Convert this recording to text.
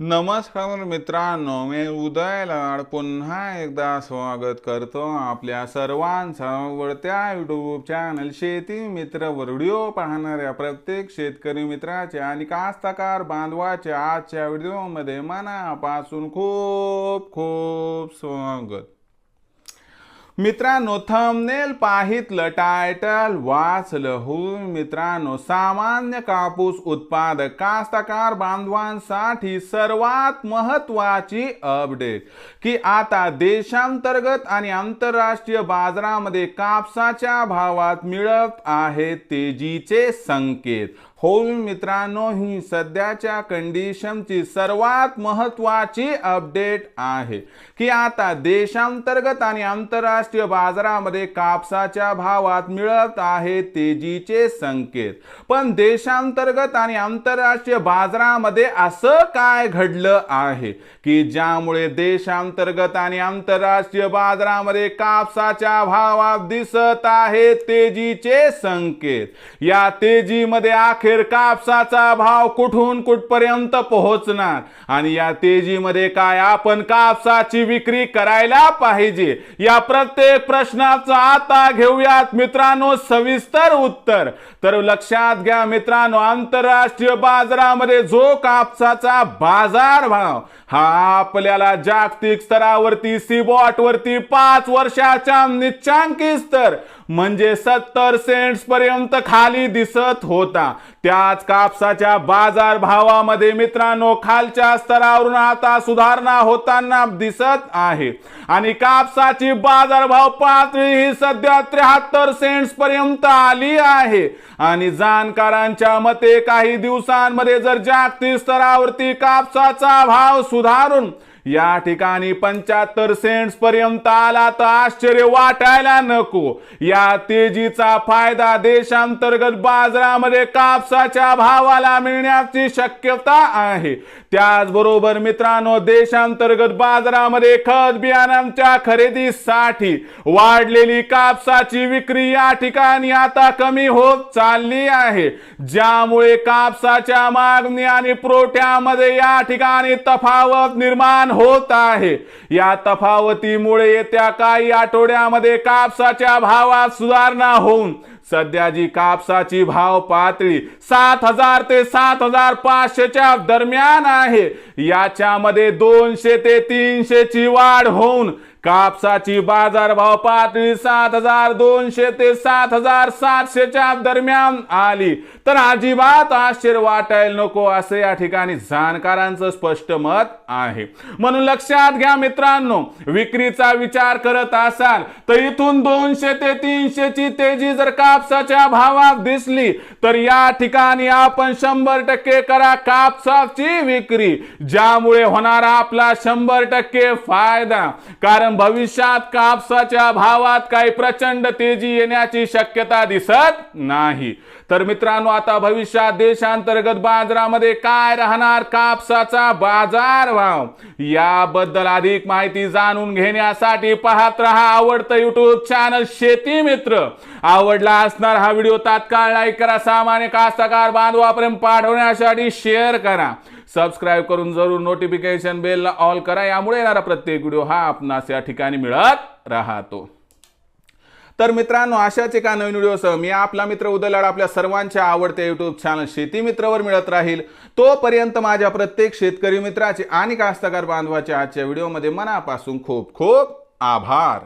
नमस्कार मित्रांनो, मी उदय लाड पुन्हा एकदा स्वागत करतो आपल्या सर्वांचं आवडत्या यूट्यूब चॅनल शेती मित्रवर व्हिडिओ पाहणाऱ्या प्रत्येक शेतकरी मित्राचे आणि कास्तकार बांधवाचे आजच्या व्हिडिओमध्ये मनापासून खूप खूप स्वागत। मित्रांनो, थंबनेल पाहितलं, टायटल वाचलं हो मित्रांनो, सामान्य कापूस उत्पादक कास्तकार बांधवांसाठी सर्वात महत्त्वाची अपडेट की आता देशांतर्गत आणि आंतरराष्ट्रीय बाजारामध्ये कापसाच्या भावात मिळत आहे तेजीचे संकेत। हो मित्रांनो, ही सध्याच्या कंडिशनची सर्वात महत्त्वाची अपडेट आहे की आता देशांतर्गत आणि आंतरराष्ट्रीय बाजारामध्ये कापसाच्या भावात मिळत आहे तेजीचे संकेत। पण देशांतर्गत आणि आंतरराष्ट्रीय बाजारामध्ये असं काय घडलं आहे की ज्यामुळे देशांतर्गत आणि आंतरराष्ट्रीय बाजारामध्ये कापसाच्या भावात दिसत आहे तेजीचे संकेत। या तेजीमध्ये कापसाचा भाव कुठून कुठपर्यंत पोहोचणार आणि या तेजीमध्ये काय आपण कापसाची विक्री करायला पाहिजे, या प्रत्येक प्रश्नाचं आता घेऊयात मित्रांनो सविस्तर उत्तर। तर लक्षात घ्या मित्रांनो, आंतरराष्ट्रीय बाजारामध्ये जो कापसाचा बाजार भाव हा आपल्याला जागतिक स्तरावरती सीबॉट वरती 5 वर्षाच्या निच्चांकी स्तर म्हणजे 70 सेंट्स पर्यंत खाली दिसत होता, त्याच कापसाच्या बाजार भावामध्ये मित्रांनो खालच्या स्तरावरून आता सुधारणा होताना दिसत आहे आणि कापसाची बाजारभाव पातळी ही सध्या 73 सेंट्स पर्यंत आली आहे। आणि जाणकारांच्या मते काही दिवसांमध्ये जर जागतिक स्तरावरती कापसाचा भाव सुधारून या ठिकाणी 75 सेंट्स पर्यंत आला तर आश्चर्य वाटायला नको। या तेजीचा फायदा देशांतर्गत बाजारामध्ये कापसाच्या भावाला मिळण्याची शक्यता आहे। त्याचबरोबर मित्रांनो, देशांतर्गत बाजारामध्ये खत बियाणांच्या खरेदीसाठी वाढलेली कापसाची विक्री या ठिकाणी आता कमी होत चालली आहे, ज्यामुळे कापसाच्या मागणी आणि पुरवठ्यामध्ये या ठिकाणी तफावत निर्माण होत आहे। या तफावतीमुळे येत्या काही आठवड्यामध्ये कापसाच्या भावात सुधारणा होऊन सध्या जी कापसाची भाव पातळी 7000 ते 7500 च्या दरम्यान आहे, याच्यामध्ये 200 ते 300 ची वाढ होऊन कापसाची बाजारभाव पातळी 7200 ते 7700 च्या दरम्यान आली तर अजिबात आश्चर्य वाटायला नको असं या ठिकाणी जाणकारांचं स्पष्ट मत आहे। म्हणून लक्षात घ्या मित्रांनो, विक्रीचा विचार करत असाल तर इथून 200 ते 300 ची तेजी जर कापसाच्या भावात दिसली तर या ठिकाणी आपण 100% करा कापसाची विक्री, ज्यामुळे होणार आपला 100% फायदा। कारण भविष्यात कापसाच्या भावात काही प्रचंड तेजी येण्याची शक्यता दिसत नाही। तर मित्रांनो, आता भविष्यात देशांतर्गत बाजारामध्ये काय राहणार कापसाचा बाजार भाव, याबद्दल अधिक माहिती जाणून घेण्यासाठी पाहत रहा आवडतं यूट्यूब चॅनल शेती मित्र। आवडला असणार हा व्हिडिओ तात्काळ लाईक करा, सामान्य कास्तकार बांधवापर्यंत पाठवण्यासाठी शेअर करा, सबस्क्राइब करून जरूर नोटिफिकेशन बेलला ऑल करा, यामुळे येणारा प्रत्येक व्हिडिओ हा आपणास या ठिकाणी मिळत राहतो। तर मित्रांनो, अशाच एका नवीन व्हिडिओसह मी आपला मित्र उदय लाड आपल्या सर्वांच्या आवडत्या यूट्यूब चॅनल शेती मित्रवर मिळत राहील। तोपर्यंत माझ्या प्रत्येक शेतकरी मित्राचे आणि कास्तकार बांधवाचे आजच्या व्हिडिओमध्ये मनापासून खूप खूप आभार।